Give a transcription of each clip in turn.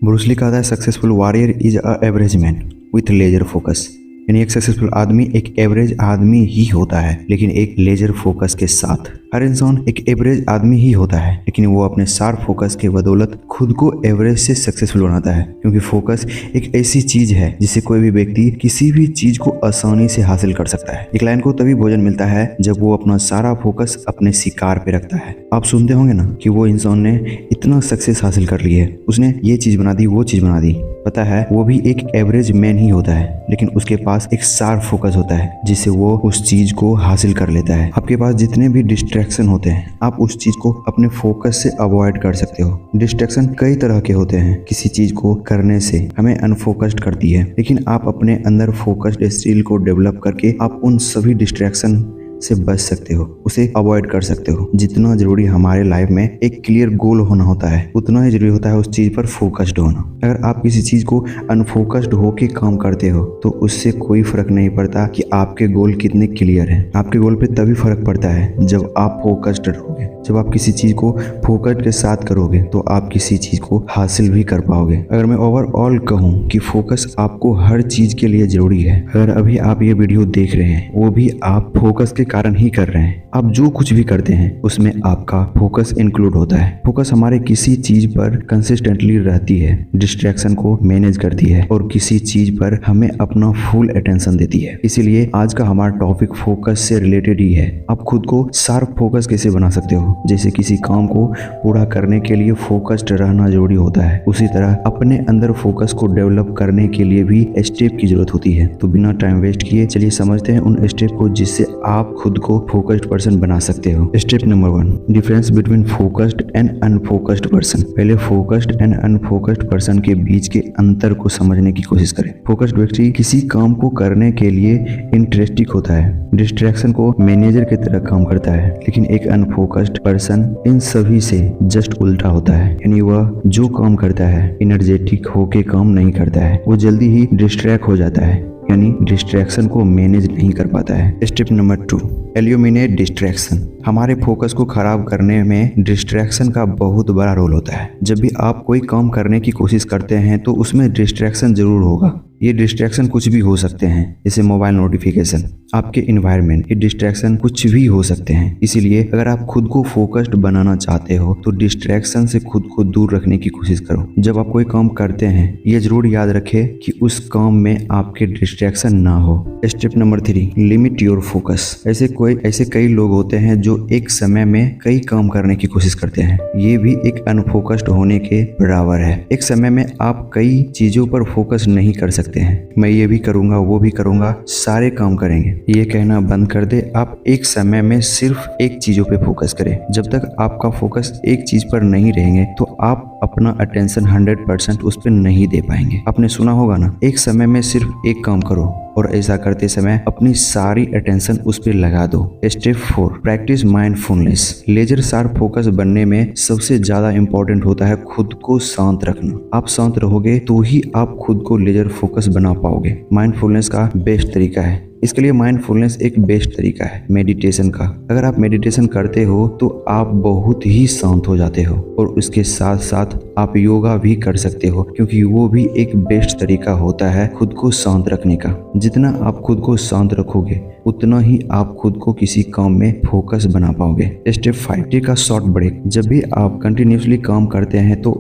Bruce Lee कहता है successful warrior is a average man with laser focus. यानी एक सक्सेसफुल आदमी एक एवरेज आदमी ही होता है लेकिन एक लेजर फोकस के साथ। हर इंसान एक एवरेज आदमी ही होता है लेकिन वो अपने शार्प फोकस के बदौलत खुद को एवरेज से सक्सेसफुल बनाता है, क्योंकि फोकस एक ऐसी चीज है जिससे कोई भी व्यक्ति किसी भी चीज को आसानी से हासिल कर सकता है। एक लायन को तभी भोजन मिलता है जब वो अपना सारा फोकस अपने शिकार पे रखता है। आप सुनते होंगे ना कि वो इंसान ने इतना सक्सेस हासिल कर ली है, उसने ये चीज बना दी, वो चीज बना दी। पता है वो भी एक एवरेज मैन ही होता है लेकिन उसके पास एक शार्प फोकस होता है जिससे वो उस चीज को हासिल कर लेता है। आपके पास जितने भी डिस्ट्रैक्शन होते हैं आप उस चीज को अपने फोकस से अवॉइड कर सकते हो। डिस्ट्रैक्शन कई तरह के होते हैं, किसी चीज को करने से हमें अनफोकस्ड करती है, लेकिन आप अपने अंदर फोकस्ड स्किल को डेवलप करके आप उन सभी डिस्ट्रैक्शन से बच सकते हो, उसे अवॉइड कर सकते हो। जितना जरूरी हमारे लाइफ में एक क्लियर गोल होना होता है उतना ही जरूरी होता है उस चीज पर फोकस्ड होना। अगर आप किसी चीज को अनफोकस्ड होके काम करते हो तो उससे कोई फर्क नहीं पड़ता कि आपके गोल कितने क्लियर हैं। आपके गोल पे तभी फर्क पड़ता है जब आप फोकस्ड रहोगे। जब आप किसी चीज को फोकस्ड के साथ करोगे तो आप किसी चीज को हासिल भी कर पाओगे। अगर मैं ओवरऑल कहूँ कि फोकस आपको हर चीज के लिए जरूरी है। अगर अभी आप ये वीडियो देख रहे हैं वो भी आप फोकस के कारण ही कर रहे हैं। आप जो कुछ भी करते हैं उसमें आपका फोकस इंक्लूड होता है। फोकस हमारे किसी चीज पर कंसिस्टेंटली रहती है, डिस्ट्रैक्शन को मैनेज करती है और किसी चीज पर हमें अपना फुल अटेंशन देती है। इसीलिए आज का हमारा टॉपिक फोकस से रिलेटेड ही है। आप खुद को शार्प फोकस कैसे बना सकते हो। जैसे किसी काम को पूरा करने के लिए फोकस्ड रहना जरूरी होता है, उसी तरह अपने अंदर फोकस को डेवलप करने के लिए भी स्टेप की जरूरत होती है। तो बिना टाइम वेस्ट किए चलिए समझते हैं उन स्टेप को जिससे आप खुद को फोकस्ड पर्सन बना सकते हो। Step number 1, difference between focused and unfocused person. पहले फोकस्ड एंड अनफोकस्ड पर्सन के बीच के अंतर को समझने की कोशिश करें। फोकस्ड व्यक्ति किसी काम को करने के लिए इंटरेस्टिंग होता है, डिस्ट्रैक्शन को मैनेजर की तरह काम करता है, लेकिन एक अनफोकस्ड पर्सन इन सभी से जस्ट उल्टा होता है। यानी वह जो काम करता है एनर्जेटिक होके काम नहीं करता है, वो जल्दी ही डिस्ट्रैक्ट हो जाता है, यानी डिस्ट्रैक्शन को मैनेज नहीं कर पाता है। Step number 2, eliminate distraction. हमारे फोकस को खराब करने में डिस्ट्रैक्शन का बहुत बड़ा रोल होता है। जब भी आप कोई काम करने की कोशिश करते हैं तो उसमें डिस्ट्रैक्शन जरूर होगा। ये डिस्ट्रैक्शन कुछ भी हो सकते हैं, जैसे मोबाइल नोटिफिकेशन, आपके एनवायरनमेंट, ये डिस्ट्रैक्शन कुछ भी हो सकते हैं। इसीलिए अगर आप खुद को फोकस्ड बनाना चाहते हो तो डिस्ट्रैक्शन से खुद को दूर रखने की कोशिश करो। जब आप कोई काम करते हैं ये जरूर याद रखें कि उस काम में आपके डिस्ट्रैक्शन ना हो। Step number 3, limit your focus. ऐसे कई लोग होते हैं जो एक समय में कई काम करने की कोशिश करते हैं। ये भी एक अनफोकस्ड होने के बराबर है। एक समय में आप कई चीजों पर फोकस नहीं कर सकते हैं। मैं ये भी करूंगा, वो भी करूंगा, सारे काम करेंगे, ये कहना बंद कर दे। आप एक समय में सिर्फ एक चीजों पे फोकस करें। जब तक आपका फोकस एक चीज पर नहीं रहेंगे तो आप अपना अटेंशन 100% उस पर नहीं दे पाएंगे। आपने सुना होगा ना, एक समय में सिर्फ एक काम करो और ऐसा करते समय अपनी सारी अटेंशन उस पर लगा दो। Step 4, practice mindfulness. Laser sharp focus बनने में सबसे ज्यादा इंपॉर्टेंट होता है खुद को शांत रखना। आप शांत रहोगे तो ही आप खुद को लेजर फोकस बना पाओगे। माइंडफुलनेस का बेस्ट तरीका है, इसके लिए माइंडफुलनेस एक बेस्ट तरीका है मेडिटेशन का। अगर आप मेडिटेशन करते हो तो आप बहुत ही शांत हो जाते हो और उसके साथ साथ आप योगा भी कर सकते हो, क्योंकि वो भी एक बेस्ट तरीका होता है खुद को शांत रखने का। जितना आप खुद को शांत रखोगे उतना ही आप खुद को किसी काम में फोकस बना पाओगे। Step 5, take a short break. जब भी आप कंटिन्यूसली काम करते हैं तो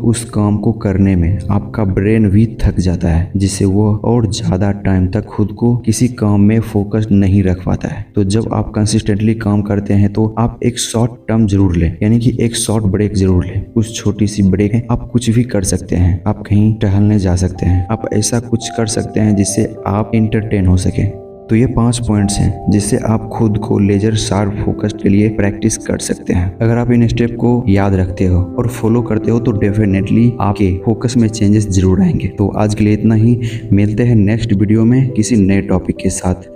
उस काम को करने में आपका ब्रेन भी थक जाता है, जिससे वो और ज्यादा टाइम तक खुद को किसी काम में फोकस नहीं रख पाता है। तो जब आप कंसिस्टेंटली काम करते हैं तो आप एक शॉर्ट टर्म जरूर लें, यानी कि एक शॉर्ट ब्रेक जरूर लें। उस छोटी सी ब्रेक में आप कुछ भी कर सकते हैं। आप कहीं टहलने जा सकते हैं, आप ऐसा कुछ कर सकते हैं जिससे आप इंटरटेन हो सके। तो ये 5 पॉइंट्स हैं जिससे आप खुद को लेजर शार्प फोकस के लिए प्रैक्टिस कर सकते हैं। अगर आप इन स्टेप को याद रखते हो और फॉलो करते हो तो डेफिनेटली आपके फोकस में चेंजेस जरूर आएंगे। तो आज के लिए इतना ही, मिलते हैं नेक्स्ट वीडियो में किसी नए टॉपिक के साथ।